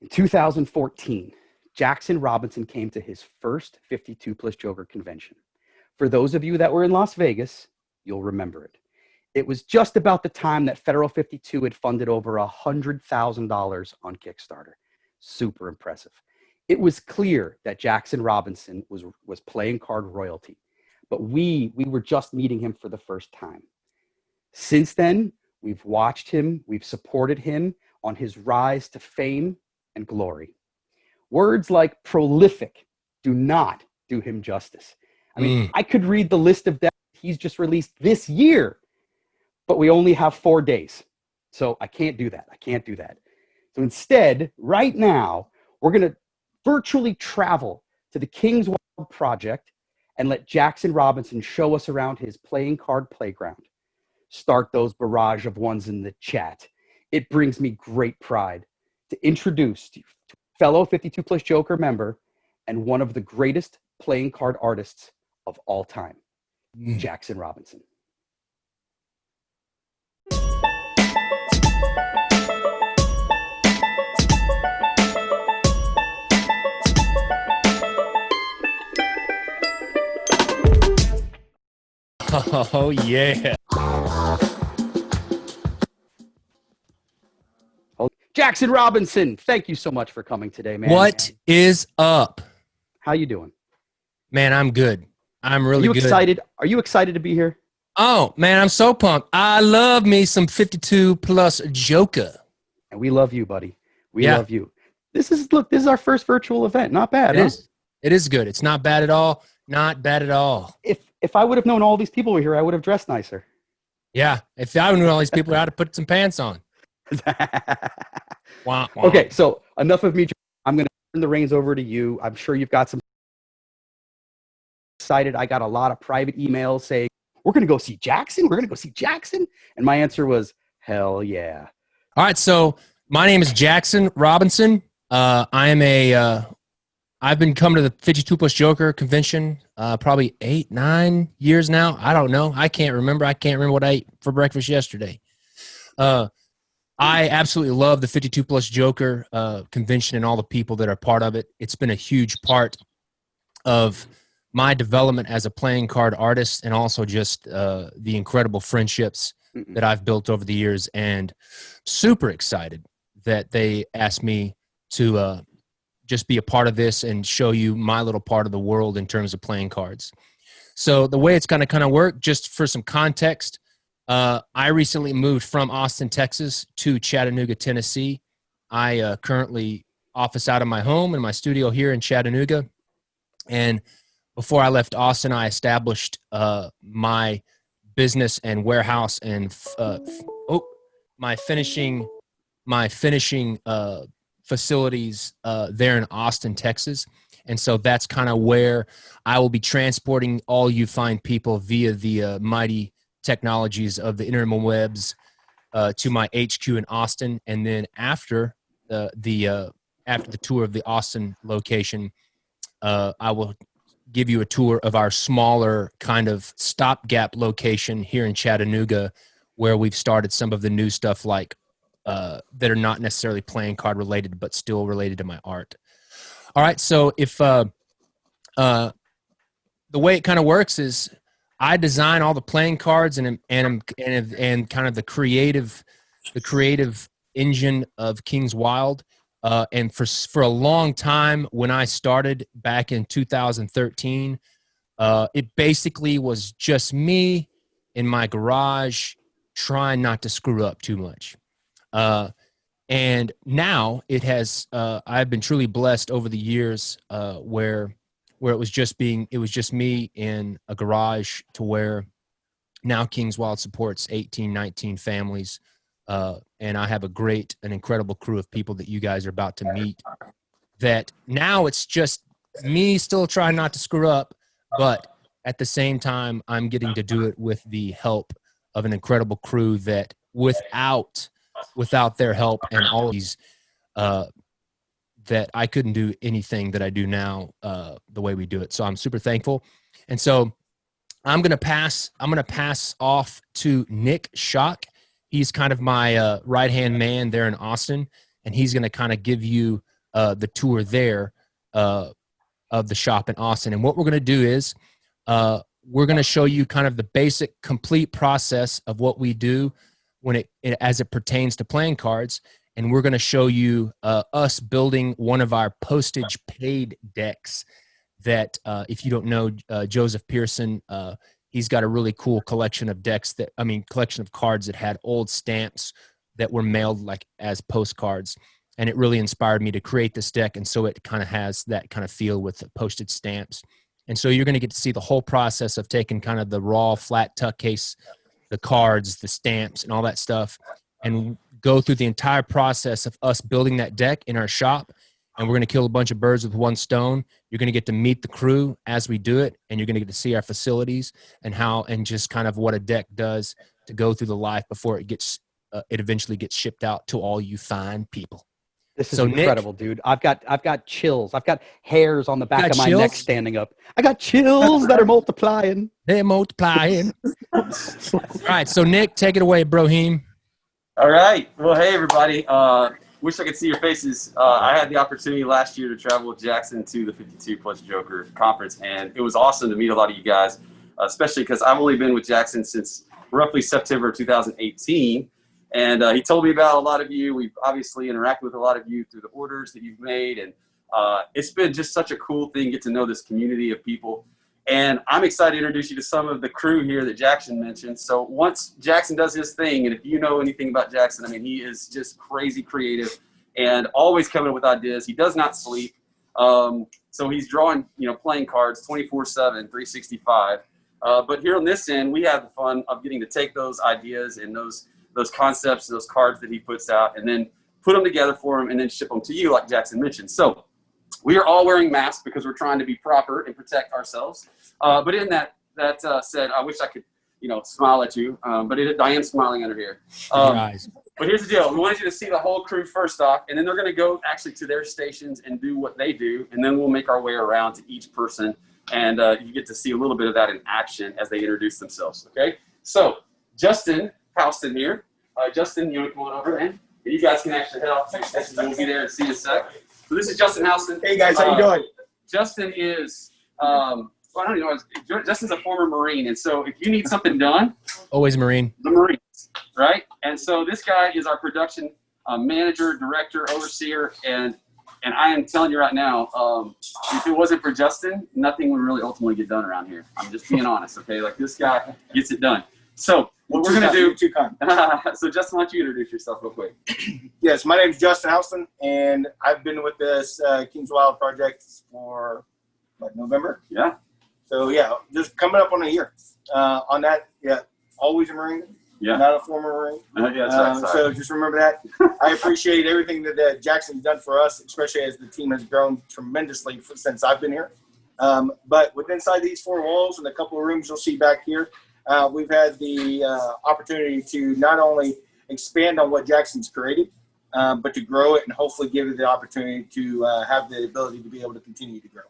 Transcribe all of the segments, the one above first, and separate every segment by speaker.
Speaker 1: In 2014, Jackson Robinson came to his first 52 plus Joker convention. For those of you that were in Las Vegas, you'll remember it. It was just about the time that Federal 52 had funded over $100,000 on Kickstarter. Super impressive. It was clear that Jackson Robinson was playing card royalty, but we were just meeting him for the first time. Since then, we've watched him, we've supported him on his rise to fame and glory. Words like prolific do not do him justice. I mean, I could read the list of decks he's just released this year, but we only have 4 days. So I can't do that. So instead, right now, we're going to virtually travel to the King's Wild Project and let Jackson Robinson show us around his playing card playground. Start those barrage of ones in the chat. It brings me great pride to introduce to fellow 52 plus Joker member and one of the greatest playing card artists of all time, Jackson Robinson.
Speaker 2: Oh, yeah.
Speaker 1: Jackson Robinson, thank you so much for coming today, man.
Speaker 2: What is up?
Speaker 1: How you doing?
Speaker 2: Man, I'm good. I'm really good.
Speaker 1: Excited? Are you excited to be here?
Speaker 2: Oh, man, I'm so pumped. I love me some 52 plus Joker.
Speaker 1: And we love you, buddy. We love you. This is our first virtual event. Not bad,
Speaker 2: It is. It is good. It's not bad at all. Not bad at all.
Speaker 1: If I would have known all these people were here, I would have dressed nicer.
Speaker 2: Yeah. If I would have known all these people, I'd have put some pants on. Wah, wah.
Speaker 1: Okay, so enough of me. I'm going to turn the reins over to you. I'm sure you've got some excited. I got a lot of private emails saying, we're going to go see Jackson. We're going to go see Jackson. And my answer was, hell yeah.
Speaker 2: All right. So my name is Jackson Robinson. I've been coming to the 52 plus Joker convention probably 8-9 years now. I don't know. I can't remember what I ate for breakfast yesterday. I absolutely love the 52 plus Joker convention and all the people that are part of it. It's been a huge part of my development as a playing card artist, and also just the incredible friendships that I've built over the years, and super excited that they asked me to just be a part of this and show you my little part of the world in terms of playing cards. So the way it's going to kind of work, just for some context, I recently moved from Austin, Texas to Chattanooga, Tennessee. I currently office out of my home and my studio here in Chattanooga. And before I left Austin, I established my business and warehouse and my finishing facilities there in Austin, Texas. And so that's kind of where I will be transporting all you fine people via the mighty technologies of the interwebs to my HQ in Austin. And then after the tour of the Austin location, I will give you a tour of our smaller kind of stopgap location here in Chattanooga, where we've started some of the new stuff like that are not necessarily playing card related, but still related to my art. All right. So if the way it kind of works is I design all the playing cards and kind of the creative engine of King's Wild. And for a long time, when I started back in 2013, it basically was just me in my garage trying not to screw up too much. And now it has, I've been truly blessed over the years, where it was just me in a garage, to where now King's Wild supports 18, 19 families. And I have an incredible crew of people that you guys are about to meet, that now it's just me still trying not to screw up, but at the same time, I'm getting to do it with the help of an incredible crew that without their help and all of these, that I couldn't do anything that I do now, the way we do it. So I'm super thankful. And so I'm going to pass off to Nick Schock. He's kind of my right-hand man there in Austin, and he's going to kind of give you the tour there of the shop in Austin. And what we're going to do is we're going to show you kind of the basic, complete process of what we do when as it pertains to playing cards. And we're going to show you us building one of our postage paid decks that, if you don't know, Joseph Pearson, he's got a really cool collection of collection of cards that had old stamps that were mailed like as postcards. And it really inspired me to create this deck. And so it kind of has that kind of feel with the postage stamps. And so you're going to get to see the whole process of taking kind of the raw flat tuck case, the cards, the stamps, and all that stuff, and go through the entire process of us building that deck in our shop. And we're going to kill a bunch of birds with one stone. You're going to get to meet the crew as we do it, and you're going to get to see our facilities and just kind of what a deck does to go through the life before it eventually gets shipped out to all you fine people.
Speaker 1: This is incredible, Nick, dude. I've got chills. I've got hairs on the back of my neck standing up. I got chills that are multiplying.
Speaker 2: They're multiplying. All right, so Nick, take it away, Brohim.
Speaker 3: All right. Well, hey, everybody. Wish I could see your faces. I had the opportunity last year to travel with Jackson to the 52 Plus Joker conference, and it was awesome to meet a lot of you guys, especially because I've only been with Jackson since roughly September 2018. And he told me about a lot of you. We've obviously interacted with a lot of you through the orders that you've made. And it's been just such a cool thing, get to know this community of people. And I'm excited to introduce you to some of the crew here that Jackson mentioned. So once Jackson does his thing, and if you know anything about Jackson, I mean, he is just crazy creative and always coming up with ideas. He does not sleep. So he's drawing, playing cards 24/7, 365. But here on this end, we have the fun of getting to take those ideas and those concepts, those cards that he puts out, and then put them together for him and then ship them to you, like Jackson mentioned. So we are all wearing masks because we're trying to be proper and protect ourselves. But in that said, I wish I could, smile at you, but I am smiling under here. But here's the deal. We wanted you to see the whole crew first off, and then they're going to go actually to their stations and do what they do, and then we'll make our way around to each person, and you get to see a little bit of that in action as they introduce themselves, okay? So Justin Houston here. Justin, you want to come on over, man? And you guys can actually head off to stations, and we'll be there and see you in a sec. So this is Justin Houston.
Speaker 4: Hey, guys. How you doing?
Speaker 3: Justin is, I don't even know, Justin's a former Marine, and so if you need something done.
Speaker 2: Always Marine.
Speaker 3: The Marines, right? And so this guy is our production manager, director, overseer, and I am telling you right now, if it wasn't for Justin, nothing would really ultimately get done around here. I'm just being honest, okay? Like, this guy gets it done. So what we're going to do.
Speaker 4: Too kind.
Speaker 3: So Justin, why don't you introduce yourself real quick?
Speaker 4: Yes, my name is Justin Houston, and I've been with this King's Wild project for November.
Speaker 3: Yeah.
Speaker 4: So yeah, just coming up on a year. On that, yeah, always a Marine.
Speaker 3: Yeah.
Speaker 4: Not a former Marine.
Speaker 3: Yeah, that's right.
Speaker 4: So just remember that. I appreciate everything that Jackson's done for us, especially as the team has grown tremendously since I've been here. But within inside these four walls and a couple of rooms you'll see back here, we've had the opportunity to not only expand on what Jackson's created, but to grow it and hopefully give it the opportunity to have the ability to be able to continue to grow.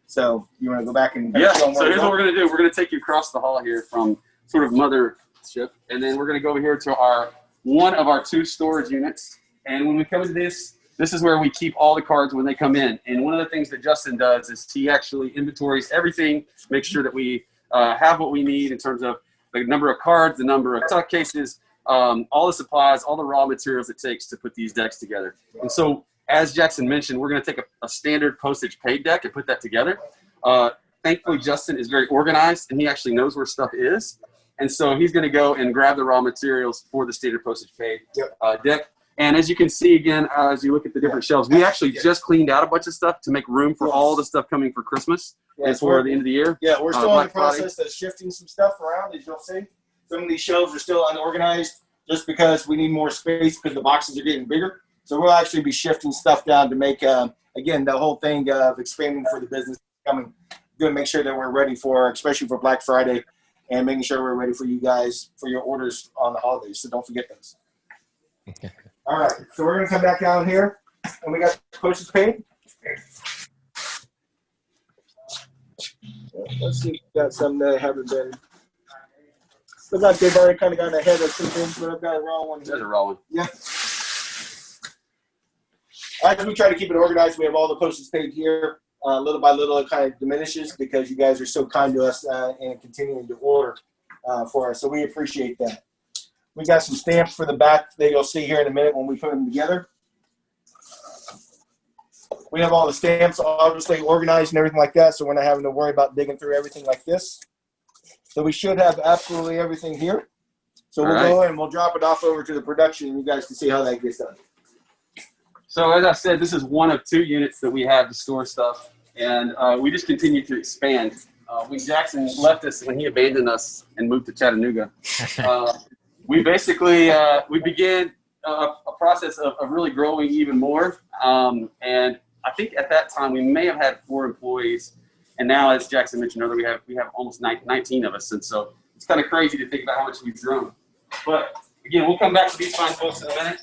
Speaker 4: So you want to go back and
Speaker 3: yeah. So here's what we're going to do. We're going to take you across the hall here from sort of mothership, and then we're going to go over here to one of our two storage units. And when we come to this is where we keep all the cards when they come in. And one of the things that Justin does is he actually inventories everything, makes sure that we have what we need in terms of the number of cards, the number of tuck cases, all the supplies, all the raw materials it takes to put these decks together. And so, as Jackson mentioned, we're going to take a standard postage paid deck and put that together. Thankfully, Justin is very organized, and he actually knows where stuff is. And so he's going to go and grab the raw materials for the standard postage paid deck. And as you can see, again, as you look at the different shelves, we actually just cleaned out a bunch of stuff to make room for all the stuff coming for Christmas and for the end of the year.
Speaker 4: Yeah, we're still in the process of shifting some stuff around, as you'll see. Some of these shelves are still unorganized just because we need more space because the boxes are getting bigger. So we'll actually be shifting stuff down to make, again, the whole thing of expanding for the business coming. Going to make sure that we're ready for, especially for Black Friday, and making sure we're ready for you guys for your orders on the holidays. So don't forget those. All right, so we're going to come back down here, and we got postage paid. Let's see if we got some that haven't been. Looks like they've already kind of gotten ahead of some things, but I've got a raw one.
Speaker 3: There's a raw one.
Speaker 4: Yeah. as we try to keep it organized, we have all the postage paid here. Little by little, it kind of diminishes because you guys are so kind to us and continuing to order for us. So we appreciate that. We got some stamps for the back that you'll see here in a minute when we put them together. We have all the stamps obviously organized and everything like that, so we're not having to worry about digging through everything like this. So we should have absolutely everything here. So we'll go and we'll drop it off over to the production, and you guys can see how that gets done.
Speaker 3: So as I said, this is one of 2 units that we have to store stuff, and we just continue to expand. When Jackson left us, when he abandoned us and moved to Chattanooga, we basically we began a process of really growing even more. And I think at that time we may have had 4 employees, and now, as Jackson mentioned earlier, we have almost 19 of us, and so it's kind of crazy to think about how much we've grown. But again, we'll come back to these fine folks in a minute.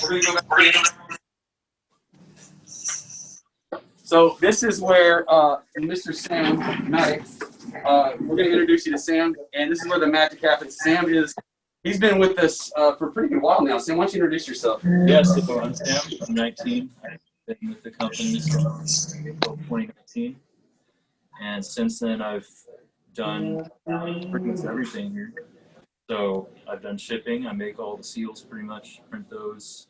Speaker 3: We're going to go back. So this is where Mr. Sam Maddox, we're going to introduce you to Sam, and this is where the magic happens. Sam he's been with us for a pretty good while now. Sam, why don't you introduce yourself?
Speaker 5: Yes, so I'm Sam. I'm 19. I've been with the company since April 2019. And since then, I've done pretty much everything here. So I've done shipping. I make all the seals pretty much, print those.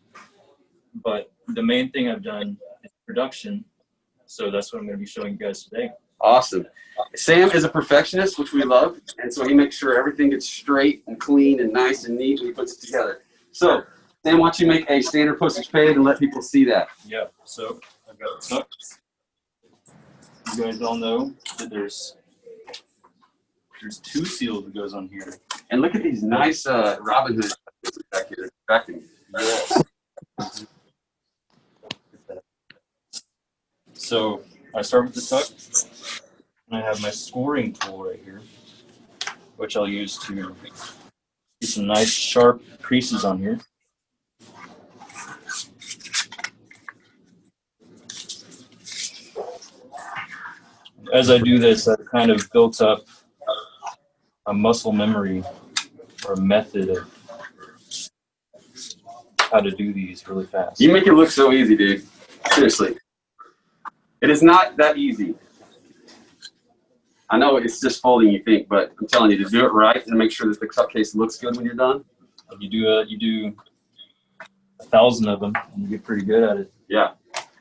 Speaker 5: But the main thing I've done is production. So that's what I'm going to be showing you guys today.
Speaker 3: Awesome. Sam is a perfectionist, which we love, and so he makes sure everything gets straight and clean and nice and neat when he puts it together. So, Sam, why don't you make a standard postage paid and let people see that?
Speaker 5: Yeah, so I've got the tuck. You guys all know that there's 2 seals that goes on here.
Speaker 3: And look at these nice Robin Hood back here. Distracting.
Speaker 5: Yes. So I start with the tuck, and I have my scoring tool right here, which I'll use to get some nice sharp creases on here. As I do this, I've kind of built up a muscle memory or a method of how to do these really fast.
Speaker 3: You make it look so easy, dude. Seriously. It is not that easy. I know it's just folding, you think, but I'm telling you, to do it right and make sure that the cupcase looks good when you're done.
Speaker 5: You do 1,000 of them, and you get pretty good at it.
Speaker 3: Yeah.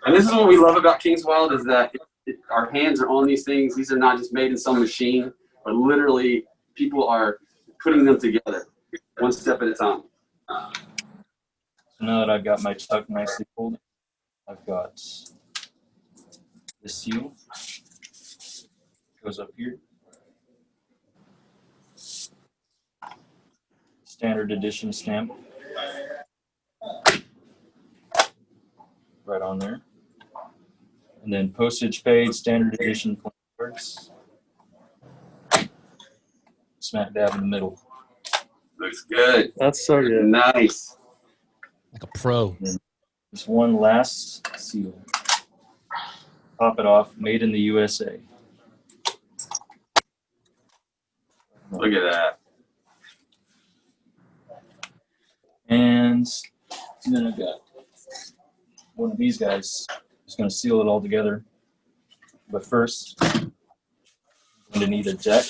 Speaker 3: And this is what we love about King's Wild is that our hands are on these things. These are not just made in some machine, but literally people are putting them together one step at a time.
Speaker 5: So now that I've got my tuck nicely folded, I've got the seal. Goes up here. Standard edition stamp. Right on there. And then postage paid, standard edition cards. Smack dab in the middle.
Speaker 3: Looks good.
Speaker 6: That's so good.
Speaker 3: Nice.
Speaker 2: Like a pro.
Speaker 5: Just one last seal. Pop it off, made in the USA.
Speaker 3: Look at that.
Speaker 5: And then I've got one of these guys. Just going to seal it all together. But first, I'm going to need a deck.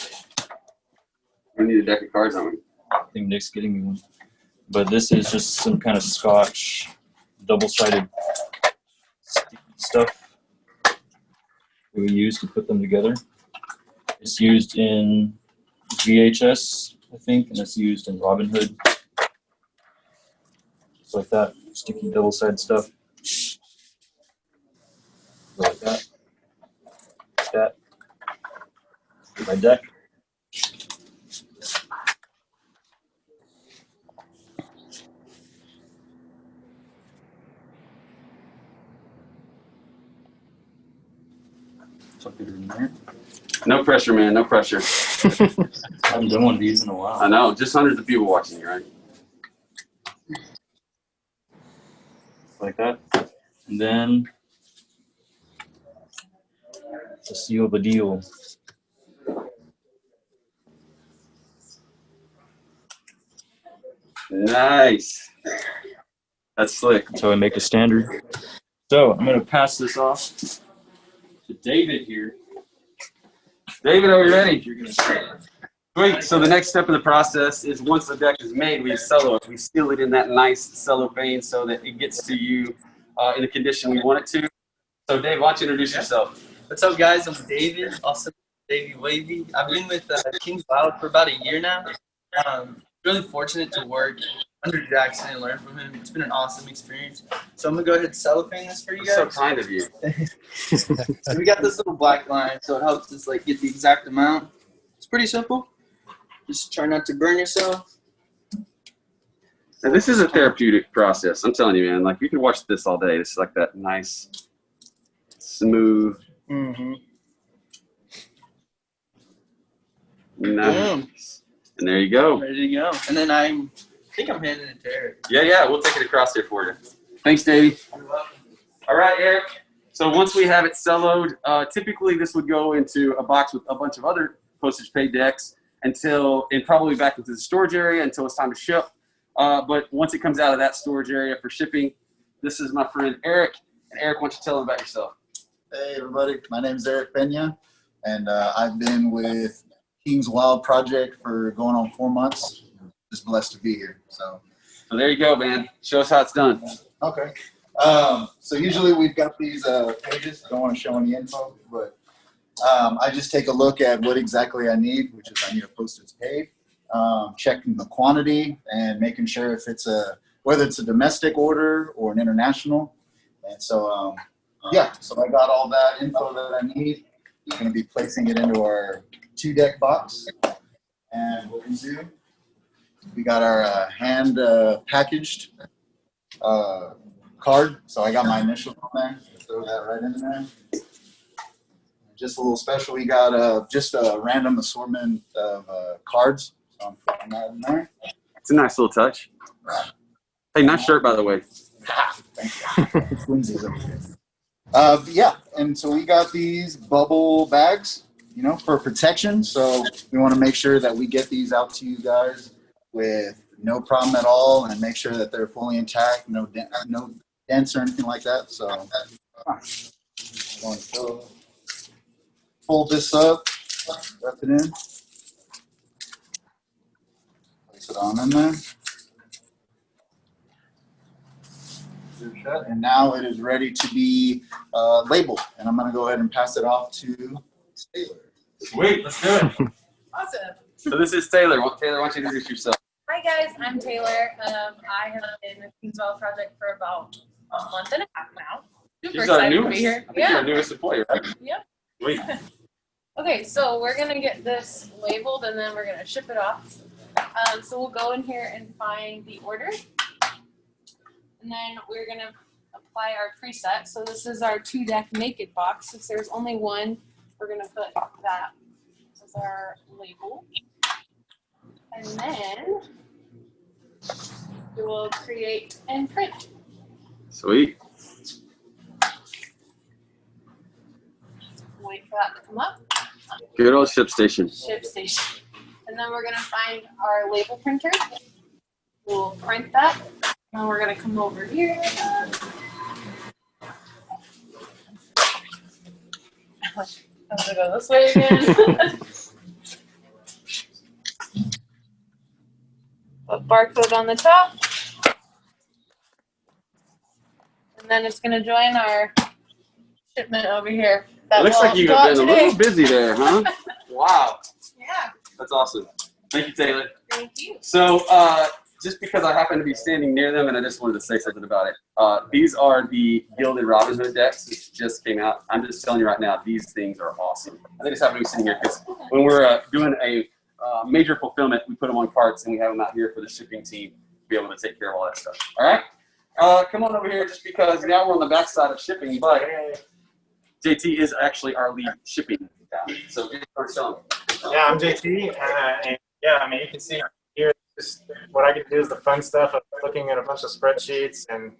Speaker 3: We need a deck of cards, don't we?
Speaker 5: I think Nick's getting me one. But this is just some kind of Scotch, double-sided stuff that we use to put them together. It's used in VHS, I think, and it's used in Robin Hood. Just like that, sticky double-sided stuff. Go like that. Like that. Get my deck. Tuck it in there.
Speaker 3: No pressure, man. No pressure.
Speaker 5: I haven't done one of these in a while.
Speaker 3: I know. Just hundreds of people watching you, right?
Speaker 5: Like that. And then to seal the deal.
Speaker 3: Nice. That's slick.
Speaker 5: So I make a standard So I'm going to pass this off to David here.
Speaker 3: David, are we ready?
Speaker 5: You're going to say it.
Speaker 3: Great. So the next step in the process is once the deck is made, we cello it. We seal it in that nice cellophane so that it gets to you in the condition we want it to. So Dave, why don't you introduce yourself?
Speaker 6: What's up, guys? I'm David, also Davey Wavy. I've been with King's Wild for about a year now. Really fortunate to work under Jackson and learn from him. It's been an awesome experience. So I'm gonna go ahead and cellophane this for you
Speaker 3: That's so
Speaker 6: guys.
Speaker 3: kind of you.
Speaker 6: So we got this little black line, so it helps us like get the exact amount. It's pretty simple. Just try not to burn yourself.
Speaker 3: And this is a therapeutic process. I'm telling you, man. Like you can watch this all day. It's like that nice, smooth.
Speaker 6: Mm-hmm.
Speaker 3: Nice. And there you go.
Speaker 6: Ready to go. And then I think I'm handing it to Eric.
Speaker 3: Yeah. We'll take it across here for you. Thanks, Davey.
Speaker 6: You're welcome.
Speaker 3: All right, Eric. So once we have it celloed, typically this would go into a box with a bunch of other postage paid decks and probably back into the storage area until it's time to ship. But once it comes out of that storage area for shipping, this is my friend Eric. And Eric, why don't you tell him about yourself?
Speaker 7: Hey everybody, my name is Eric Pena, and I've been with King's Wild Project for going on 4 months. Just blessed to be here. So
Speaker 3: there you go, man. Show us how it's done.
Speaker 7: okay. So usually we've got these pages. Don't want to show any info, but I just take a look at what exactly I need, which is I need a postage paid, checking the quantity and making sure if it's whether it's a domestic order or an international. And so yeah, so I got all that info that I need. I'm going to be placing it into our 2-deck box. And what we do, we got our hand packaged card. So I got my initials on there. Throw that right in there. Just a little special, we got just a random assortment of cards. So I'm putting that in there.
Speaker 3: It's a nice little touch. Hey, nice shirt, by the way.
Speaker 7: Thank you. It's Lindsay's over here. Yeah, and so we got these bubble bags, you know, for protection. So we want to make sure that we get these out to you guys with no problem at all, and make sure that they're fully intact, no dents or anything like that. So going to fold this up, wrap it in, place it on in there. And now it is ready to be labeled. And I'm going to go ahead and pass it off to Taylor.
Speaker 3: Sweet, let's do it.
Speaker 8: Awesome.
Speaker 3: So this is Taylor. Taylor, why don't you introduce yourself?
Speaker 8: Hi guys, I'm Taylor. I have been with King's Wild Project for about a month and a half now. Super
Speaker 3: She's our
Speaker 8: excited to
Speaker 3: newest.
Speaker 8: be here.
Speaker 3: I think you're our newest employee, right?
Speaker 8: Yeah.
Speaker 3: Sweet.
Speaker 8: Okay, so we're gonna get this labeled and then we're gonna ship it off. So we'll go in here and find the order, and then we're gonna apply our preset. So this is our 2-deck naked box. Since there's only one, we're gonna put that as our label, and then we will create and print.
Speaker 3: Sweet.
Speaker 8: Wait for that to come up.
Speaker 3: Good old ship station.
Speaker 8: Ship station. And then we're gonna find our label printer. We'll print that. And we're gonna come over here. I'm gonna go this way again. Put barcode on the top. And then it's gonna join our shipment over here.
Speaker 3: It looks like you
Speaker 8: will
Speaker 3: have
Speaker 8: go
Speaker 3: been
Speaker 8: out
Speaker 3: a little
Speaker 8: today.
Speaker 3: busy there, huh? Wow.
Speaker 8: Yeah,
Speaker 3: That's awesome. Thank you, Taylor.
Speaker 8: thank you.
Speaker 3: So just because I happen to be standing near them, and I just wanted to say something about it. These are the Gilded Robin Hood decks, which just came out. I'm just telling you right now, these things are awesome. I think it's happen to be sitting here because when we're doing a major fulfillment, we put them on carts and we have them out here for the shipping team to be able to take care of all that stuff. All right? Come on over here just because now we're on the back side of shipping, but JT is actually our lead shipping guy. So start selling.
Speaker 9: Yeah, I'm JT, and yeah, I mean, you can see here, just what I get to do is the fun stuff of looking at a bunch of spreadsheets and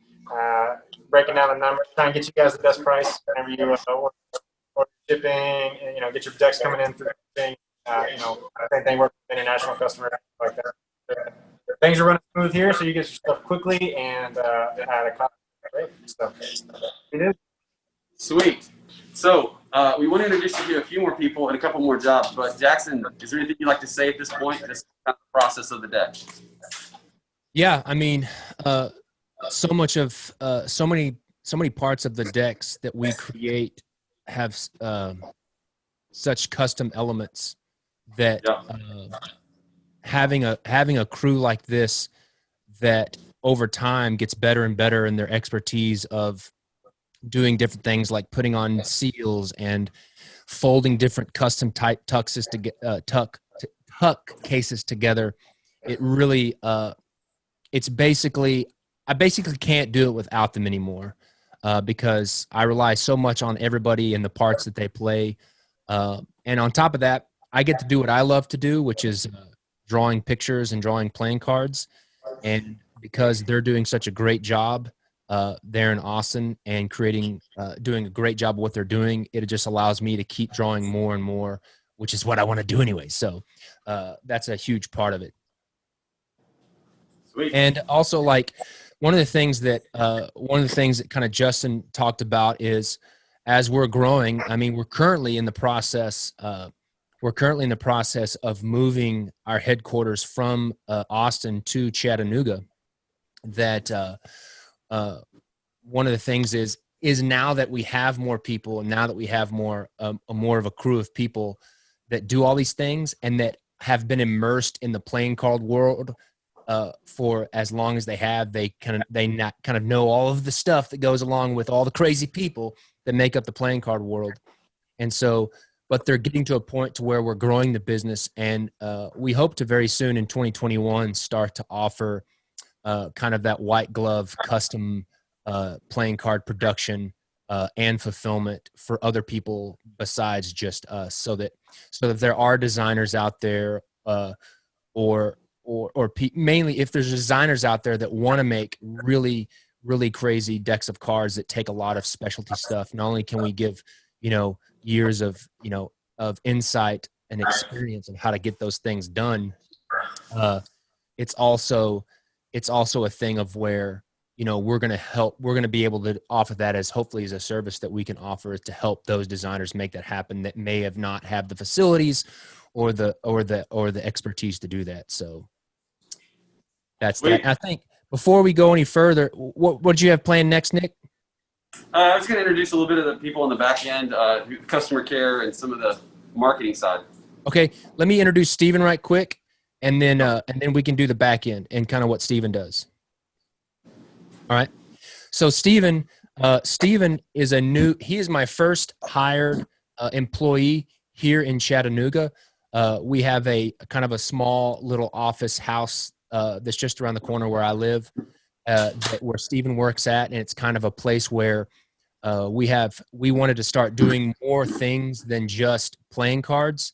Speaker 9: breaking down the numbers, trying to get you guys the best price whenever you order shipping, and, you know, get your decks coming in through shipping, you know, same thing, work with international customers, like that. Things are running smooth here, so you get your stuff quickly and at a cost great. So we did.
Speaker 3: Sweet. So we want to introduce you to a few more people and a couple more jobs. But Jackson, is there anything you'd like to say at this point? This is kind of the process of the deck.
Speaker 2: Yeah, I mean, so many parts of the decks that we create have such custom elements that having a crew like this that over time gets better and better in their expertise of doing different things like putting on seals and folding different custom type tuxes to get tuck cases together. It really it's basically, I basically can't do it without them anymore because I rely so much on everybody and the parts that they play. And on top of that, I get to do what I love to do, which is drawing pictures and drawing playing cards. And because they're doing such a great job there in Austin and doing a great job of what they're doing, it just allows me to keep drawing more and more, which is what I want to do anyway. So that's a huge part of it.
Speaker 3: Sweet.
Speaker 2: And also, like one of the things that kind of Justin talked about is as we're growing. I mean, we're currently in the process. We're currently in the process of moving our headquarters from Austin to Chattanooga. That one of the things is now that we have more people, and now that we have more of a crew of people that do all these things and that have been immersed in the playing card world for as long as they have, they kind of know all of the stuff that goes along with all the crazy people that make up the playing card world. And so, but they're getting to a point to where we're growing the business, and we hope to very soon in 2021 start to offer kind of that white glove custom playing card production and fulfillment for other people besides just us, so that there are designers out there mainly if there's designers out there that want to make really, really crazy decks of cards that take a lot of specialty stuff. Not only can we give, years of insight and experience of how to get those things done, it's also a thing of where, we're going to be able to offer that as hopefully as a service that we can offer to help those designers make that happen that may have not have the facilities or the expertise to do that. So that's that. I think before we go any further, what do you have planned next, Nick?
Speaker 3: I was going to introduce a little bit of the people on the back end, customer care and some of the marketing side.
Speaker 2: Okay, let me introduce Steven right quick, and then we can do the back end and kind of what Steven does. All right. So Steven is he is my first hired employee here in Chattanooga. We have a kind of a small little office house that's just around the corner where I live, where Steven works at. And it's kind of a place where we wanted to start doing more things than just playing cards.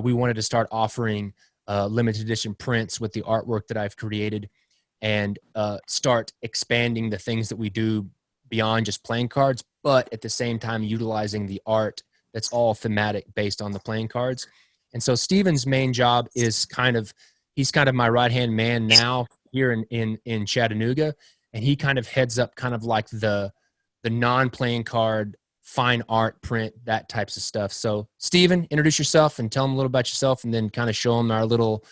Speaker 2: We wanted to start offering limited edition prints with the artwork that I've created, and start expanding the things that we do beyond just playing cards, but at the same time utilizing the art that's all thematic based on the playing cards. And so Steven's main job is he's kind of my right-hand man now here in Chattanooga, and he kind of heads up kind of like the non-playing card, fine art, print, that types of stuff. So Steven, introduce yourself and tell them a little about yourself, and then kind of show them our little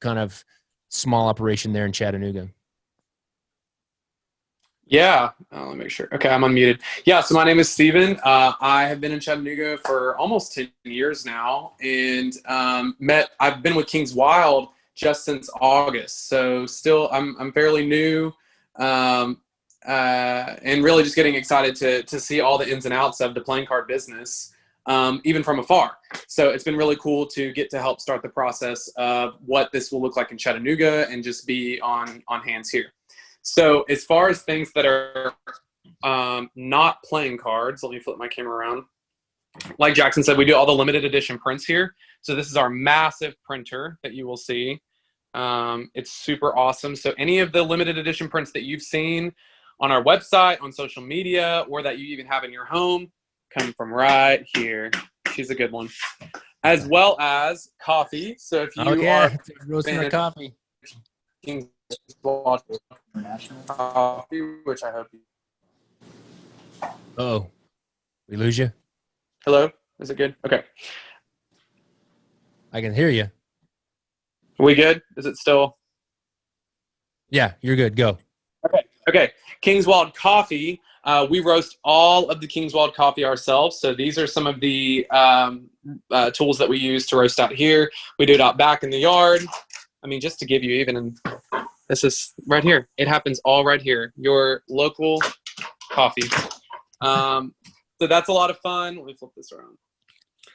Speaker 2: kind of small operation there in Chattanooga.
Speaker 10: Yeah, let me make sure. Okay, I'm unmuted. Yeah, so my name is Steven. I have been in Chattanooga for almost 10 years now, and I've been with King's Wild just since August. So still, I'm fairly new, and really just getting excited to see all the ins and outs of the playing card business, even from afar. So it's been really cool to get to help start the process of what this will look like in Chattanooga and just be on hands here. So as far as things that are not playing cards, let me flip my camera around. Like Jackson said, we do all the limited edition prints here. So this is our massive printer that you will see. It's super awesome. So any of the limited edition prints that you've seen on our website, on social media, or that you even have in your home, come from right here. She's a good one. As well as coffee. So if you are
Speaker 2: roasting our coffee.
Speaker 10: King's Wild coffee, which I hope you
Speaker 2: Uh-oh. We lose you?
Speaker 10: Hello? Is it good? Okay.
Speaker 2: I can hear you.
Speaker 10: Are we good? Is it still?
Speaker 2: Yeah, you're good. Go.
Speaker 10: Okay. King's Wild Coffee. We roast all of the King's Wild coffee ourselves. So these are some of the tools that we use to roast out here. We do it out back in the yard. I mean, just to give you this is right here. It happens all right here. Your local coffee. So that's a lot of fun. Let me flip this around.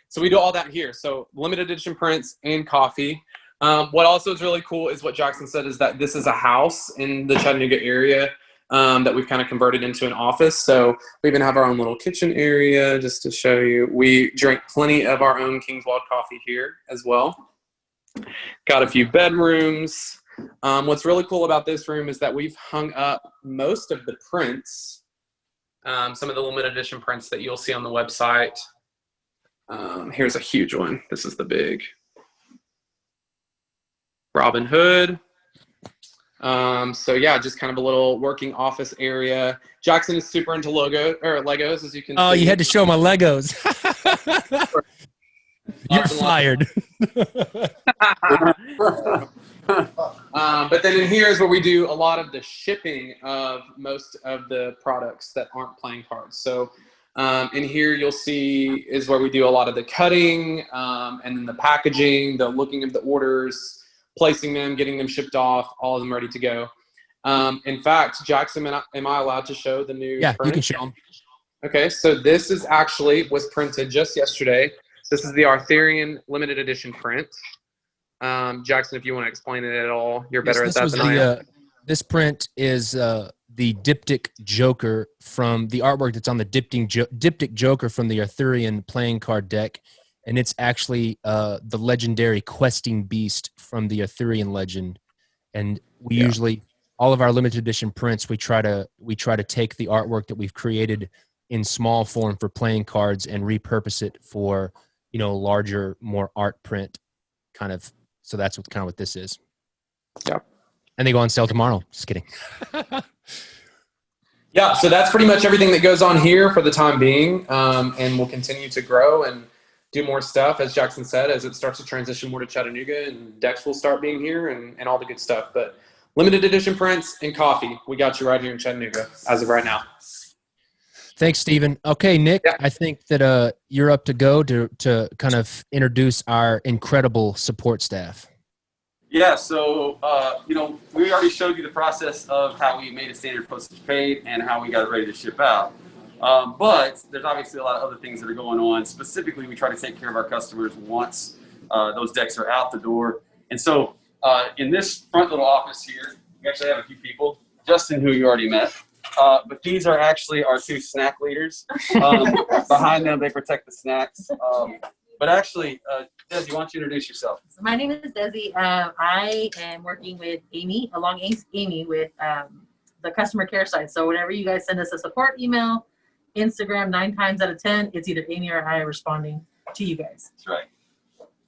Speaker 10: So we do all that here. So limited edition prints and coffee. What also is really cool is what Jackson said is that this is a house in the Chattanooga area that we've kind of converted into an office. So we even have our own little kitchen area just to show you. We drink plenty of our own King's Wild coffee here as well. Got a few bedrooms. What's really cool about this room is that we've hung up most of the prints, some of the limited edition prints that you'll see on the website. Here's a huge one. This is the big Robin Hood. So yeah, just kind of a little working office area. Jackson is super into Legos, as you can see.
Speaker 2: Oh, you had to show my Legos. You're fired.
Speaker 10: But then in here is where we do a lot of the shipping of most of the products that aren't playing cards. So in here you'll see is where we do a lot of the cutting and then the packaging, the looking of the orders, placing them, getting them shipped off, all of them ready to go. In fact, Jackson, am I allowed to show the new print?
Speaker 2: You can show them.
Speaker 10: Okay, so this is was printed just yesterday. This is the Arthurian limited edition print. Jackson, if you want to explain it at all, you're better at that than I am.
Speaker 2: This print is the diptych Joker from the artwork that's on the diptych Joker from the Arthurian playing card deck. And it's actually the legendary questing beast from the Arthurian legend. And we usually, all of our limited edition prints, we try to take the artwork that we've created in small form for playing cards and repurpose it for, larger, more art print kind of. So that's what this is.
Speaker 10: Yeah.
Speaker 2: And they go on sale tomorrow. Just kidding.
Speaker 10: Yeah, so that's pretty much everything that goes on here for the time being. And we'll continue to grow and do more stuff, as Jackson said, as it starts to transition more to Chattanooga, and decks will start being here and all the good stuff. But limited edition prints and coffee, we got you right here in Chattanooga as of right now.
Speaker 2: Thanks, Stephen. Okay, Nick, I think that you're up to go to kind of introduce our incredible support staff.
Speaker 3: Yeah, so, we already showed you the process of how we made a standard postage paid and how we got it ready to ship out. But there's obviously a lot of other things that are going on. Specifically, we try to take care of our customers once those decks are out the door. And so in this front little office here, we actually have a few people. Justin, who you already met. But these are actually our two snack leaders. Behind them, they protect the snacks. But actually, Desi, why don't you introduce yourself?
Speaker 11: So my name is Desi. I am working with Amy, with the customer care side. So whenever you guys send us a support email, Instagram, 9 times out of 10, it's either Amy or I responding to you guys.
Speaker 3: That's right.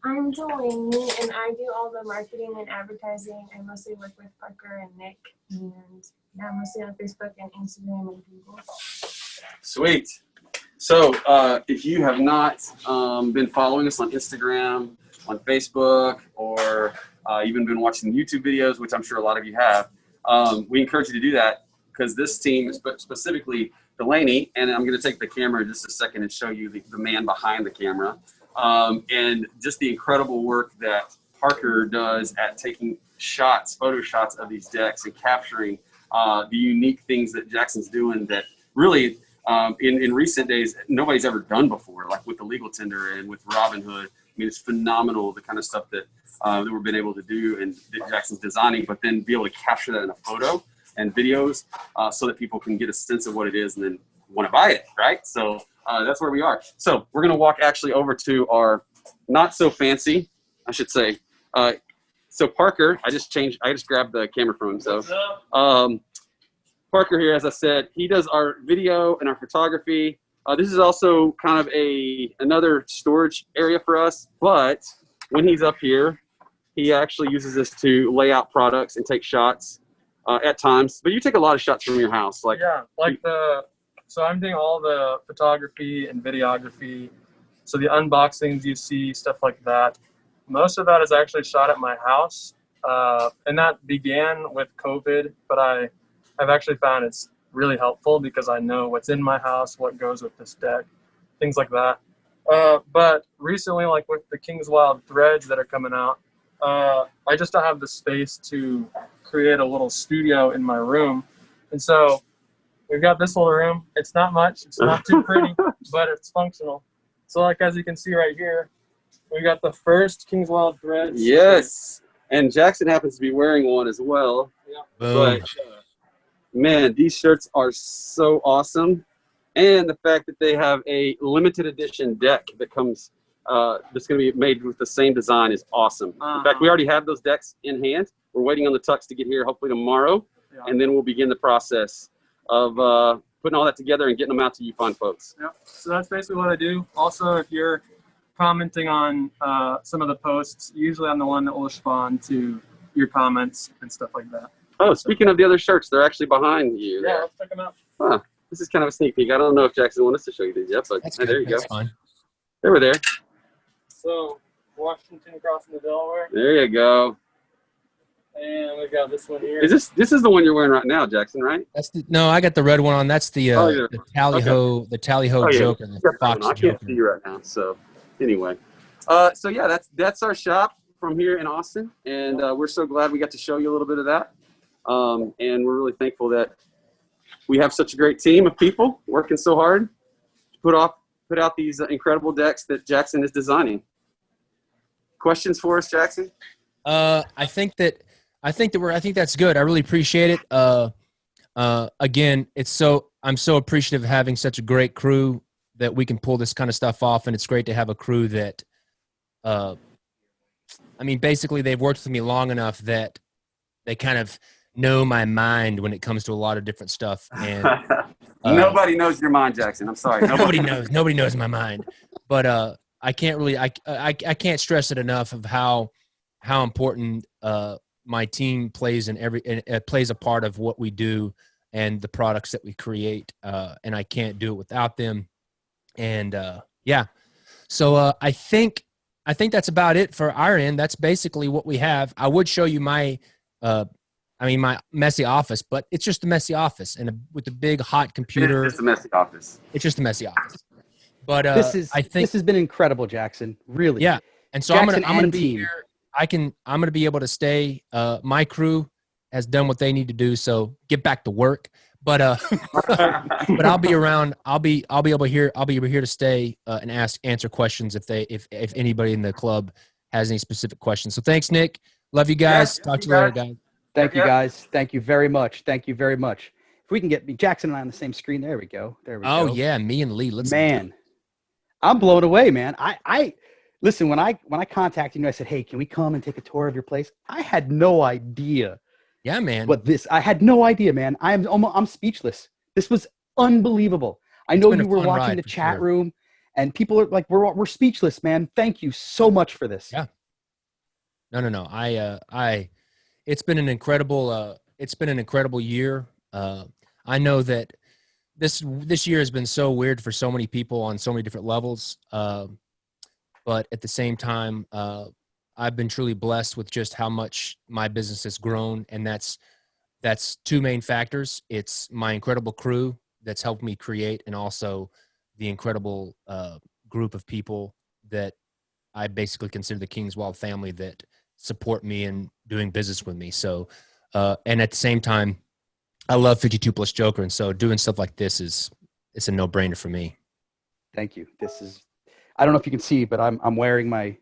Speaker 12: I'm Delaney, and I do all the marketing and advertising. I mostly work with Parker and Nick, and mostly on Facebook and Instagram and Google.
Speaker 3: Sweet. So if you have not been following us on Instagram, on Facebook, or even been watching YouTube videos, which I'm sure a lot of you have, we encourage you to do that, because this team, specifically Delaney, and I'm going to take the camera in just a second and show you the man behind the camera, and just the incredible work that Parker does at taking photo shots of these decks and capturing the unique things that Jackson's doing that really in recent days nobody's ever done before, like with the legal tender and with Robin Hood. I mean, it's phenomenal, the kind of stuff that we've been able to do and that Jackson's designing, but then be able to capture that in a photo and videos so that people can get a sense of what it is and then want to buy it, right? So that's where we are. So we're going to walk actually over to our not so fancy, I should say. So Parker, I just grabbed the camera from him. So Parker here, as I said, he does our video and our photography. This is also kind of another storage area for us, but when he's up here, he actually uses this to lay out products and take shots at times. But you take a lot of shots from your house,
Speaker 13: So I'm doing all the photography and videography. So the unboxings you see, stuff like that. Most of that is actually shot at my house. And that began with COVID, but I've actually found it's really helpful because I know what's in my house, what goes with this deck, things like that. But recently, like with the King's Wild threads that are coming out, I just don't have the space to create a little studio in my room. And so we've got this little room. It's not much. It's not too pretty, but it's functional. So like as you can see right here, we got the first King's Wild threads.
Speaker 3: Yes. And Jackson happens to be wearing one as well.
Speaker 13: Yeah.
Speaker 3: But man, these shirts are so awesome. And the fact that they have a limited edition deck that comes, that's going to be made with the same design is awesome. In fact, we already have those decks in hand. We're waiting on the tux to get here hopefully tomorrow.
Speaker 13: Yeah.
Speaker 3: And then we'll begin the process of putting all that together and getting them out to you fine folks.
Speaker 13: Yeah. So that's basically what I do. Also, if you're commenting on some of the posts, usually I'm the one that will respond to your comments and stuff like that.
Speaker 3: Oh, speaking of the other shirts, they're actually behind you.
Speaker 13: Yeah, let's check them out.
Speaker 3: Huh. This is kind of a sneak peek. I don't know if Jackson wanted us to show you these yet, but hey, there you
Speaker 2: That's
Speaker 3: go.
Speaker 2: fine.
Speaker 3: They were there.
Speaker 13: So Washington crossing the Delaware,
Speaker 3: There you go.
Speaker 13: and we've got this one here.
Speaker 3: Is this is the one you're wearing right now, Jackson, right?
Speaker 2: That's no, I got the red one on. That's the
Speaker 3: Oh, yeah.
Speaker 2: the tally-ho, the tally-ho
Speaker 3: Oh, yeah.
Speaker 2: Joker, the
Speaker 3: You got that
Speaker 2: Fox
Speaker 3: one. I can't
Speaker 2: Joker.
Speaker 3: see you right now. So anyway, so yeah, that's our shop from here in Austin, and we're so glad we got to show you a little bit of that. And we're really thankful that we have such a great team of people working so hard to put out these incredible decks that Jackson is designing. Questions for us, Jackson?
Speaker 2: I think that's good. I really appreciate it. Again, I'm so appreciative of having such a great crew that we can pull this kind of stuff off, and it's great to have a crew that, basically they've worked with me long enough that they kind of know my mind when it comes to a lot of different stuff. And
Speaker 3: Nobody knows your mind, Jackson. I'm sorry.
Speaker 2: nobody knows my mind. But I can't really I can't stress it enough of how important my team plays plays a part of what we do and the products that we create. And I can't do it without them. And yeah. So I think that's about it for our end. That's basically what we have. I would show you my my messy office, but it's just a messy office and with a big hot computer.
Speaker 3: It's just a messy office.
Speaker 2: It's just a messy office. But
Speaker 1: this has been incredible, Jackson. Really.
Speaker 2: Yeah. And so
Speaker 1: Jackson
Speaker 2: I'm gonna be
Speaker 1: team.
Speaker 2: here. I'm gonna be able to stay. My crew has done what they need to do, so get back to work. But but I'll be around. I'll be able here. I'll be here to stay and answer questions if anybody in the club has any specific questions. So thanks, Nick. Love you guys. Talk to you later, guys.
Speaker 1: Thank you, guys. Thank you very much. Thank you very much. If we can get Jackson and I on the same screen, there we go. There we go.
Speaker 2: Oh yeah, me and Lee. Let's
Speaker 1: man, I'm blown away, man. I listen when I contacted you, I said, hey, can we come and take a tour of your place? I had no idea.
Speaker 2: Yeah, man.
Speaker 1: But I had no idea, man. I'm speechless. This was unbelievable. I know you were watching the chat room, and people are like, we're speechless, man. Thank you so much for this.
Speaker 2: Yeah. No. It's been an incredible year. I know that this year has been so weird for so many people on so many different levels. But at the same time, I've been truly blessed with just how much my business has grown. And that's two main factors. It's my incredible crew that's helped me create, and also the incredible group of people that I basically consider the King's Wild family that support me in doing business with me. So, and at the same time, I love 52 Plus Joker. And so doing stuff like this it's a no brainer for me.
Speaker 1: Thank you. I don't know if you can see, but I'm wearing my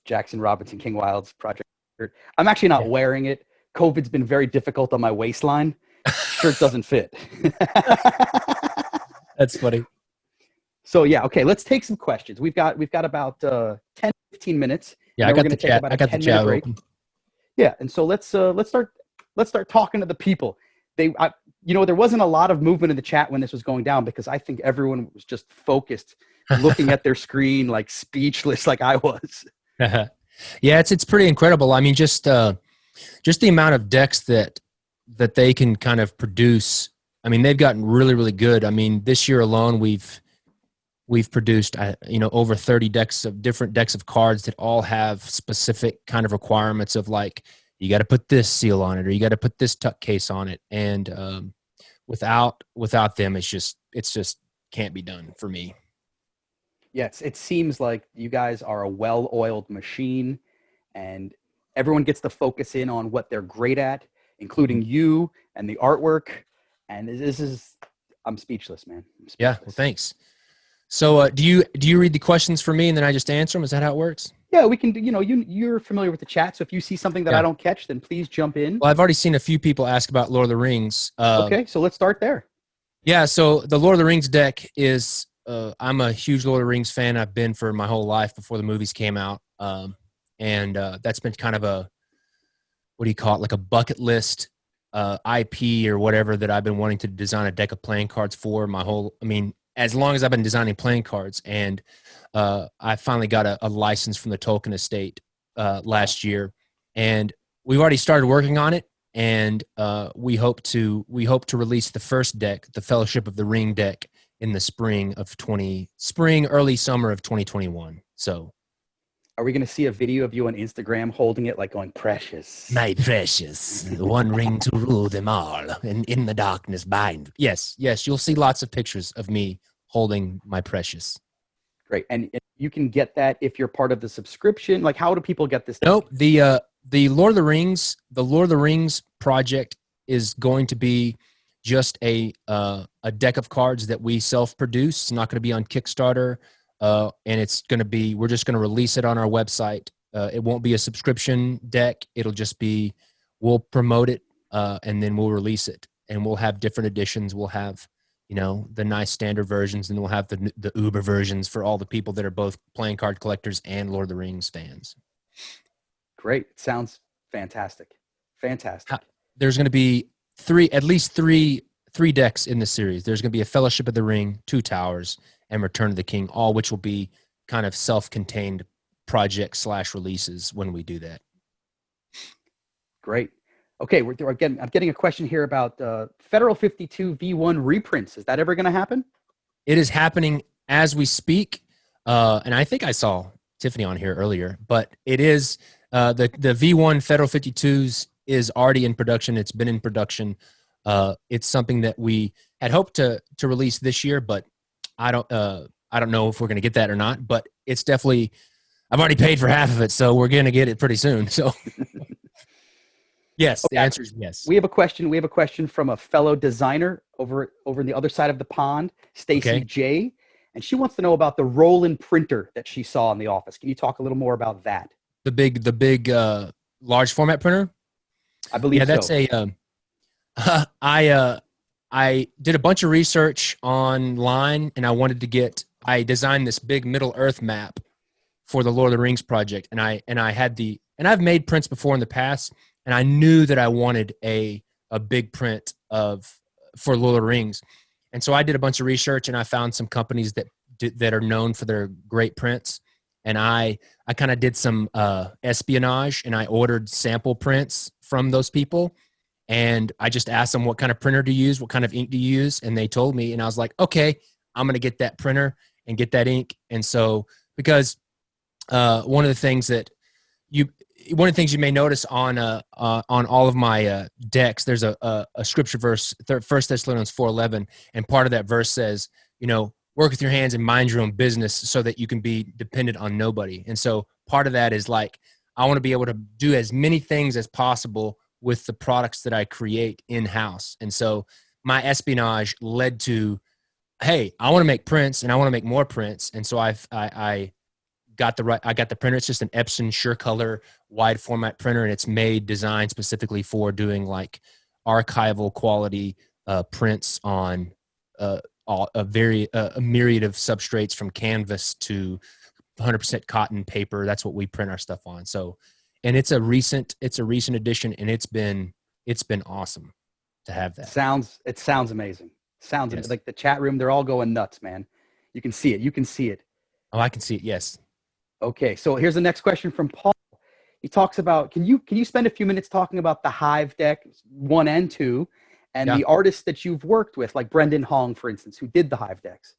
Speaker 1: Jackson Robinson King Wilds project shirt. I'm actually not wearing it. COVID's been very difficult on my waistline. Shirt doesn't fit.
Speaker 2: That's funny.
Speaker 1: So yeah. Okay. Let's take some questions. We've got about 10, 15 minutes.
Speaker 2: Yeah, I got the chat. I got the chat open.
Speaker 1: Yeah, and so let's start talking to the people. There wasn't a lot of movement in the chat when this was going down because I think everyone was just focused, looking at their screen, like speechless, like I was.
Speaker 2: Yeah, it's pretty incredible. I mean, just the amount of decks that they can kind of produce I mean, they've gotten really, really good. I mean, this year alone, we've produced, over 30 different decks of cards that all have specific kind of requirements of like, you got to put this seal on it, or you got to put this tuck case on it. And without them, it's just can't be done for me.
Speaker 1: Yes, it seems like you guys are a well-oiled machine, and everyone gets to focus in on what they're great at, including you and the artwork. And I'm speechless, man. I'm speechless.
Speaker 2: Yeah, well, thanks. So do you read the questions for me and then I just answer them? Is that how it works?
Speaker 1: Yeah, we can. You're familiar with the chat, so if you see something that I don't catch, then please jump in.
Speaker 2: Well, I've already seen a few people ask about Lord of the Rings.
Speaker 1: Okay, so let's start there.
Speaker 2: Yeah, so the Lord of the Rings deck is. I'm a huge Lord of the Rings fan. I've been for my whole life before the movies came out, and that's been kind of a, what do you call it, like a bucket list IP or whatever that I've been wanting to design a deck of playing cards for as long as I've been designing playing cards. And I finally got a license from the Tolkien estate last year, and we've already started working on it. And we hope to release the first deck, the Fellowship of the Ring deck, in the early summer of 2021. So,
Speaker 1: are we going to see a video of you on Instagram holding it, like going, "Precious,
Speaker 2: my precious, one ring to rule them all, and in the darkness bind"? Yes, you'll see lots of pictures of me holding my precious.
Speaker 1: Great, and you can get that if you're part of the subscription. Like, how do people get this?
Speaker 2: Nope. The Lord of the Rings project is going to be just a deck of cards that we self-produce. It's not going to be on Kickstarter, and we're just going to release it on our website. It won't be a subscription deck. It'll just be, we'll promote it, and then we'll release it, and we'll have different editions. We'll have, the nice standard versions, and we'll have the Uber versions for all the people that are both playing card collectors and Lord of the Rings fans.
Speaker 1: Great. It sounds fantastic. Fantastic.
Speaker 2: There's going to be at least three decks in the series. There's going to be a Fellowship of the Ring, Two Towers, and Return of the King, all which will be kind of self-contained project/releases when we do that.
Speaker 1: Great. Okay, I'm getting a question here about Federal 52 V1 reprints. Is that ever going to happen?
Speaker 2: It is happening as we speak, and I think I saw Tiffany on here earlier, but it is the V1 Federal 52s is already in production. It's been in production. It's something that we had hoped to release this year, but I don't know if we're going to get that or not. But it's definitely, I've already paid for half of it, so we're going to get it pretty soon. So, yes, okay. The answer is yes.
Speaker 1: We have a question from a fellow designer over on the other side of the pond, Stacy J, and she wants to know about the roll-in printer that she saw in the office. Can you talk a little more about that?
Speaker 2: The big large format printer.
Speaker 1: I believe so.
Speaker 2: That's I did a bunch of research online, and I designed this big Middle Earth map for the Lord of the Rings project, and I've made prints before in the past, and I knew that I wanted a big print for Lord of the Rings. And so I did a bunch of research, and I found some companies that are known for their great prints. And I kind of did some espionage, and I ordered sample prints from those people. And I just asked them what kind of printer to use, what kind of ink to you, and they told me. And I was like, okay, I'm going to get that printer and get that ink. And so, because one of the things you may notice on all of my decks, there's a scripture verse, 1 Thessalonians 4:11, and part of that verse says, work with your hands and mind your own business so that you can be dependent on nobody. And so part of that is like, I want to be able to do as many things as possible with the products that I create in-house. And so my espionage led to, hey, I want to make prints and I want to make more prints. And so I got the printer. It's just an Epson SureColor wide format printer, and it's designed specifically for doing like archival quality prints on a myriad of substrates, from canvas to 100% cotton paper. That's what we print our stuff on. So, and it's a recent addition, and it's been awesome to have that.
Speaker 1: It sounds amazing. Yes. Like the chat room, they're all going nuts, man. You can see it.
Speaker 2: Oh, I can see it. Yes.
Speaker 1: Okay. So here's the next question from Paul. He talks about, can you spend a few minutes talking about the Hive deck 1 and 2, and
Speaker 2: Yeah.
Speaker 1: the artists that you've worked with, like Brendan Hong, for instance, who did the Hive decks.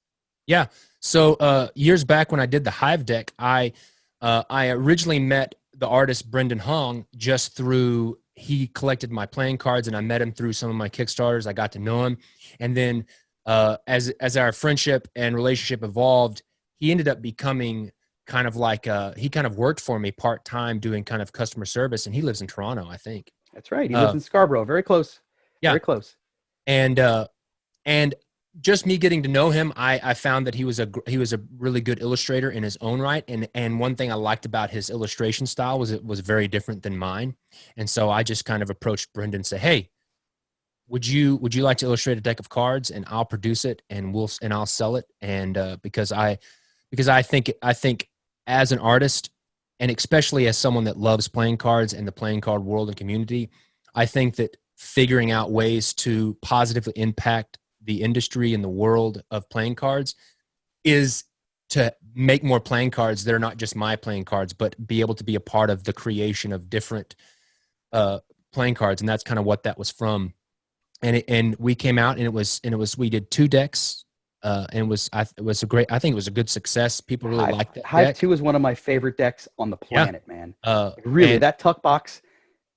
Speaker 2: Yeah. So years back when I did the Hive deck, I originally met the artist Brendan Hong just through, he collected my playing cards, and I met him through some of my Kickstarters. I got to know him. And then as our friendship and relationship evolved, he ended up becoming kind of like, he kind of worked for me part-time doing kind of customer service, and he lives in Toronto, I think.
Speaker 1: That's right. He lives in Scarborough, very close.
Speaker 2: Yeah.
Speaker 1: Very close.
Speaker 2: And just me getting to know him, I found that he was a really good illustrator in his own right. And one thing I liked about his illustration style was it was very different than mine. And so I just kind of approached Brendan and said, hey, would you like to illustrate a deck of cards, and I'll produce it and I'll sell it. And because I think as an artist, and especially as someone that loves playing cards and the playing card world and community, I think that figuring out ways to positively impact the industry and the world of playing cards is to make more playing cards that are not just my playing cards, but be able to be a part of the creation of different playing cards. And that's kind of what that was from. And we came out, and it was we did 2 decks. And it was I think it was a good success. People really liked that.
Speaker 1: Hive
Speaker 2: deck.
Speaker 1: 2 is one of my favorite decks on the planet, man. Really,
Speaker 2: and-
Speaker 1: that tuck box,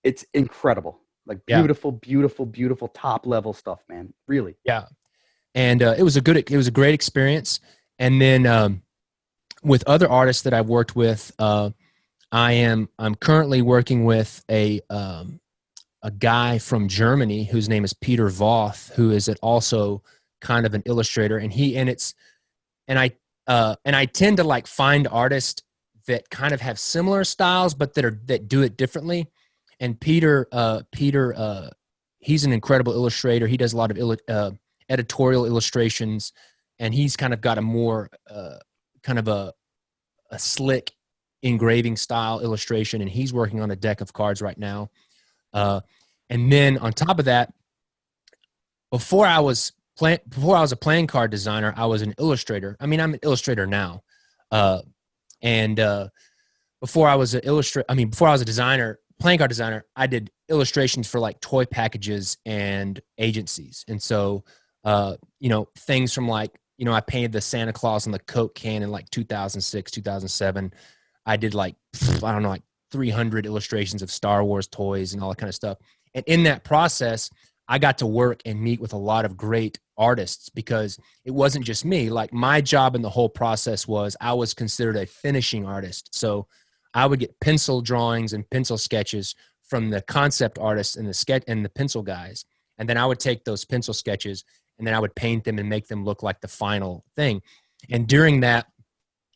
Speaker 1: it's incredible. Like
Speaker 2: Yeah.
Speaker 1: beautiful top level stuff, man. Really.
Speaker 2: Yeah. And it was a great experience. And then with other artists that I've worked with, I'm currently working with a guy from Germany whose name is Peter Voth, who is also kind of an illustrator. And I tend to like find artists that kind of have similar styles, but that do it differently. And Peter, he's an incredible illustrator. He does a lot of editorial illustrations, and he's kind of got a more kind of a slick engraving style illustration. And he's working on a deck of cards right now. And then on top of that, before I was a playing card designer, I was an illustrator. I mean, I'm an illustrator now. Before I was a designer, playing card designer, I did illustrations for like toy packages and agencies. And so, things from like, I painted the Santa Claus on the Coke can in like 2006, 2007. I did like 300 illustrations of Star Wars toys and all that kind of stuff. And in that process, I got to work and meet with a lot of great artists, because it wasn't just me. Like, my job in the whole process was I was considered a finishing artist. So I would get pencil drawings and pencil sketches from the concept artists and the pencil guys. And then I would take those pencil sketches and then I would paint them and make them look like the final thing. And during that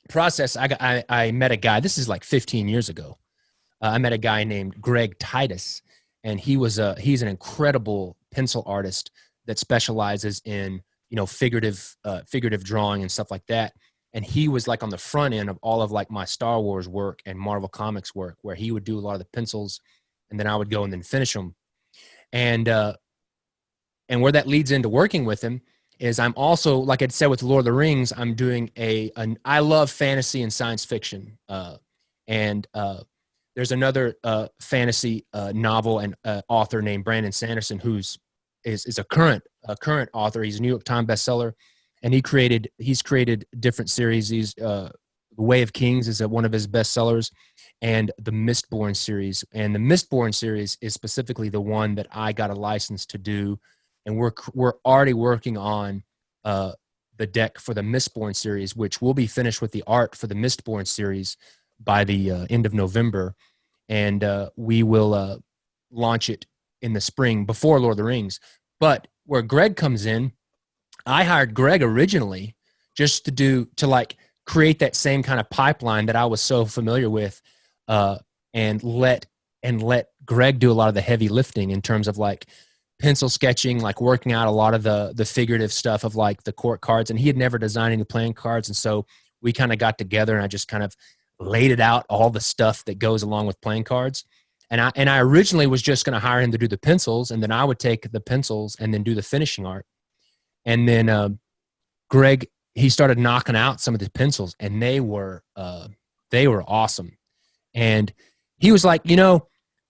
Speaker 2: process, I met a guy. This is like 15 years ago. I met a guy named Greg Titus, and he's an incredible pencil artist that specializes in, figurative drawing and stuff like that. And he was like on the front end of all of like my Star Wars work and Marvel Comics work, where he would do a lot of the pencils, and then I would go and then finish them. And where that leads into working with him is I'm also, like I'd said with Lord of the Rings, I'm doing I love fantasy and science fiction. There's another fantasy novel and author named Brandon Sanderson, who's a current author. He's a New York Times bestseller, and he's created different series. The Way of Kings is one of his bestsellers, and the Mistborn series. And the Mistborn series is specifically the one that I got a license to do, and we're already working on the deck for the Mistborn series, which will be finished with the art for the Mistborn series by the end of November, and we will launch it in the spring before Lord of the Rings. But where Greg comes in, I hired Greg originally just to create that same kind of pipeline that I was so familiar with, and let Greg do a lot of the heavy lifting in terms of like pencil sketching, like working out a lot of the figurative stuff of like the court cards. And he had never designed any playing cards, and so we kind of got together, and I just kind of laid it out, all the stuff that goes along with playing cards. And I originally was just going to hire him to do the pencils, and then I would take the pencils and then do the finishing art. And then Greg, he started knocking out some of the pencils, and they were awesome. And he was like,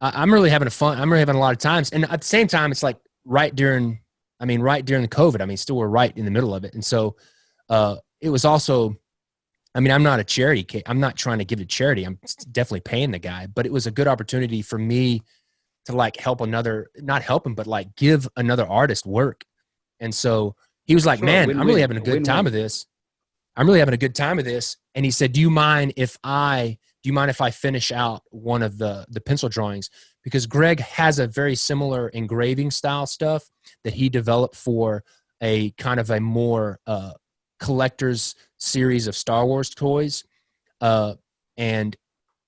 Speaker 2: I'm really having fun. I'm really having a lot of times. And at the same time, it's like, right during the COVID. I mean, still we're right in the middle of it. And so it was also, I mean, I'm not a charity. I'm not trying to give to charity. I'm definitely paying the guy, but it was a good opportunity for me to like help not help him, but like give another artist work. And so he was like,
Speaker 1: Sure,
Speaker 2: man, I'm really
Speaker 1: win-win,
Speaker 2: having a good time
Speaker 1: win-win.
Speaker 2: with this. I'm really having a good time with this. And he said, do you mind if I finish out one of the pencil drawings? Because Greg has a very similar engraving style stuff that he developed for a kind of a more collector's series of Star Wars toys. And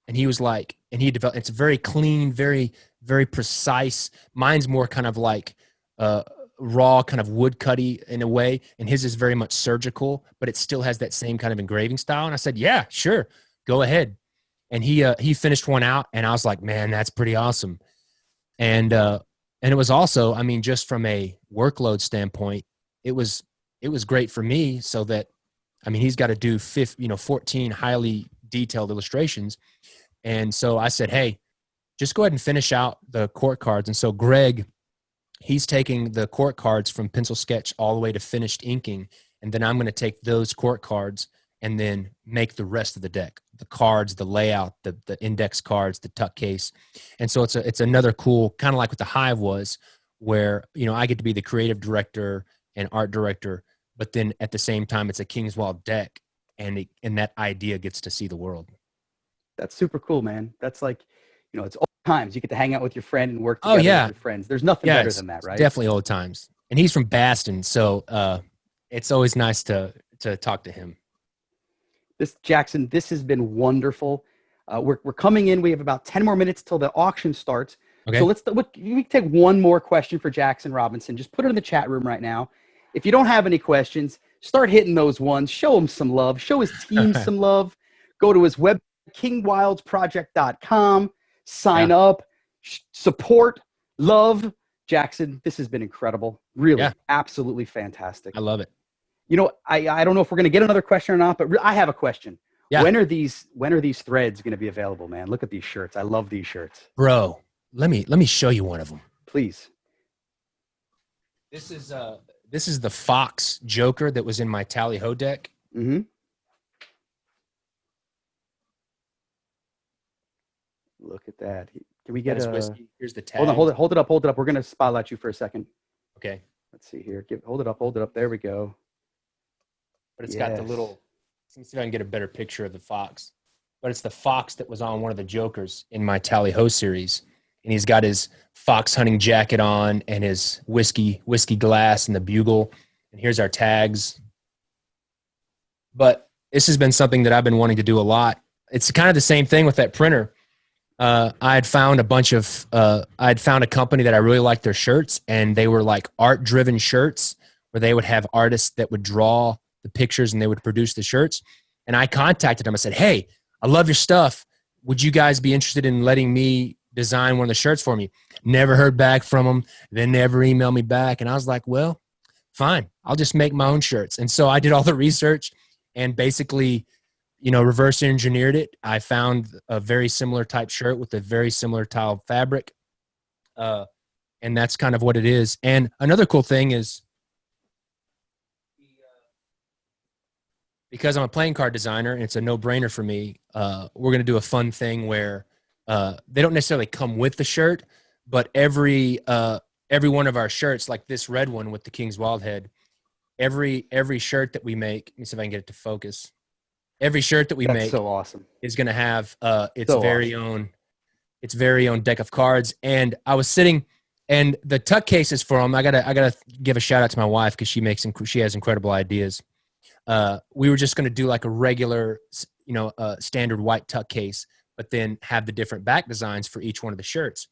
Speaker 2: he was like, and he developed, it's very clean, very, very precise. Mine's more kind of like raw, kind of wood cutty in a way. And his is very much surgical, but it still has that same kind of engraving style. And I said, yeah, sure, go ahead. And he finished one out, and I was like, man, that's pretty awesome. And it was also, I mean, just from a workload standpoint, it was great for me, so that, I mean, he's got to do 14 highly detailed illustrations. And so I said, hey, just go ahead and finish out the court cards. And so Greg, he's taking the court cards from pencil sketch all the way to finished inking. And then I'm going to take those court cards and then make the rest of the deck, the cards, the layout, the index cards, the tuck case. And so it's another cool, kind of like what the Hive was, where, I get to be the creative director and art director, but then at the same time, it's a Kingswild deck, and that idea gets to see the world.
Speaker 1: That's super cool, man. That's like, it's old times. You get to hang out with your friend and work together with your friends. There's nothing better than that, right?
Speaker 2: Definitely old times. And he's from Baston, so it's always nice to talk to him.
Speaker 1: Jackson, this has been wonderful. We're coming in. We have about 10 more minutes till the auction starts.
Speaker 2: Okay.
Speaker 1: So we take one more question for Jackson Robinson. Just put it in the chat room right now. If you don't have any questions, start hitting those ones. Show him some love. Show his team some love. Go to his website, kingwildsproject.com. Sign up, support, love. Jackson, this has been incredible. Really, absolutely fantastic.
Speaker 2: I love it.
Speaker 1: I don't know if we're going to get another question or not, but I have a question.
Speaker 2: Yeah.
Speaker 1: When are these threads going to be available, man? Look at these shirts. I love these shirts.
Speaker 2: Bro, let me show you one of them.
Speaker 1: Please.
Speaker 2: This is the Fox Joker that was in my Tally-Ho deck.
Speaker 1: Mm-hmm. Look at that. Can we get
Speaker 2: whiskey? Here's the tag.
Speaker 1: Hold it up. We're going to spotlight you for a second.
Speaker 2: Okay.
Speaker 1: Let's see here. Hold it up. There we go.
Speaker 2: But it's got the little, let me see if I can get a better picture of the Fox. But it's the Fox that was on one of the Jokers in my Tally-Ho series. And he's got his fox hunting jacket on and his whiskey glass and the bugle. And here's our tags. But this has been something that I've been wanting to do a lot. It's kind of the same thing with that printer. I had found a company that I really liked their shirts, and they were like art-driven shirts where they would have artists that would draw the pictures and they would produce the shirts. And I contacted them. I said, hey, I love your stuff. Would you guys be interested in letting me design one of the shirts for me? Never heard back from them. They never emailed me back. And I was like, well, fine. I'll just make my own shirts. And so I did all the research and basically, reverse engineered it. I found a very similar type shirt with a very similar tile fabric. And that's kind of what it is. And another cool thing is, because I'm a playing card designer and it's a no-brainer for me, we're going to do a fun thing where they don't necessarily come with the shirt, but every one of our shirts, like this red one with the King's Wild head, every shirt that we make, let me see if I can get it to focus. Every shirt that we make
Speaker 1: so awesome.
Speaker 2: is going to have its very own deck of cards. And I was sitting, and the tuck cases for them, I gotta give a shout out to my wife because she has incredible ideas. We were just going to do like a regular, standard white tuck case, but then have the different back designs for each one of the shirts.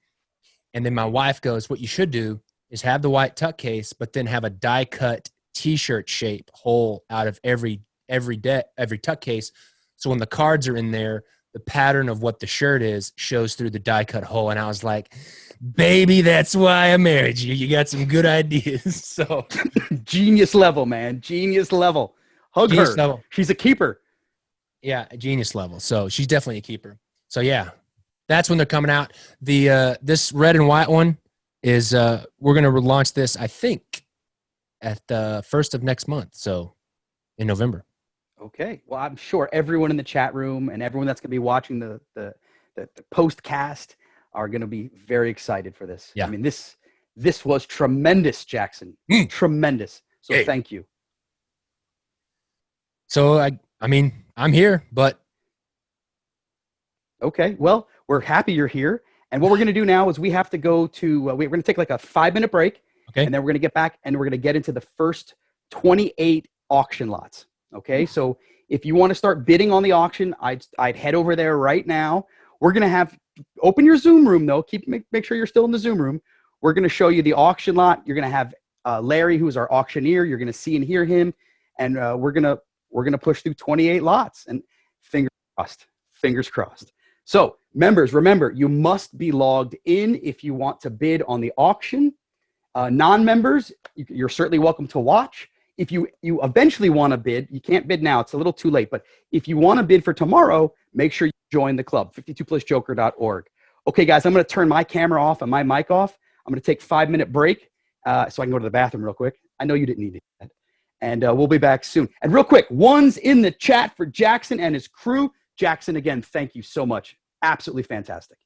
Speaker 2: And then my wife goes, what you should do is have the white tuck case, but then have a die cut t-shirt shape hole out of every tuck case. So when the cards are in there, the pattern of what the shirt is shows through the die cut hole. And I was like, baby, that's why I married you. You got some good ideas. So
Speaker 1: genius level, man. Genius level. Hug
Speaker 2: genius
Speaker 1: her.
Speaker 2: Level.
Speaker 1: She's a keeper.
Speaker 2: Yeah, genius level. So she's definitely a keeper. So yeah, that's when they're coming out. The this red and white one, is we're going to relaunch this, I think, at the 1st of next month. So in November.
Speaker 1: Okay. Well, I'm sure everyone in the chat room and everyone that's going to be watching the postcast are going to be very excited for this.
Speaker 2: Yeah.
Speaker 1: I mean, this was tremendous, Jackson. Tremendous. So
Speaker 2: Hey.
Speaker 1: thank you.
Speaker 2: So I mean, I'm here, but
Speaker 1: okay. Well, we're happy you're here. And what we're going to do now is we have to go to, we're going to take like a 5-minute break.
Speaker 2: Okay.
Speaker 1: And then we're going to get back and we're going to get into the first 28 auction lots. Okay. So if you want to start bidding on the auction, I'd head over there right now. We're going to have, open your Zoom room though. Make sure you're still in the Zoom room. We're going to show you the auction lot. You're going to have Larry, who is our auctioneer. You're going to see and hear him. And we're going to push through 28 lots, and fingers crossed. So members, remember, you must be logged in if you want to bid on the auction. Non-members, you're certainly welcome to watch. If you eventually want to bid, you can't bid now. It's a little too late. But if you want to bid for tomorrow, make sure you join the club, 52plusjoker.org. Okay, guys, I'm going to turn my camera off and my mic off. I'm going to take a 5-minute break so I can go to the bathroom real quick. I know you didn't need that. And we'll be back soon. And real quick, one's in the chat for Jackson and his crew. Jackson, again, thank you so much. Absolutely fantastic.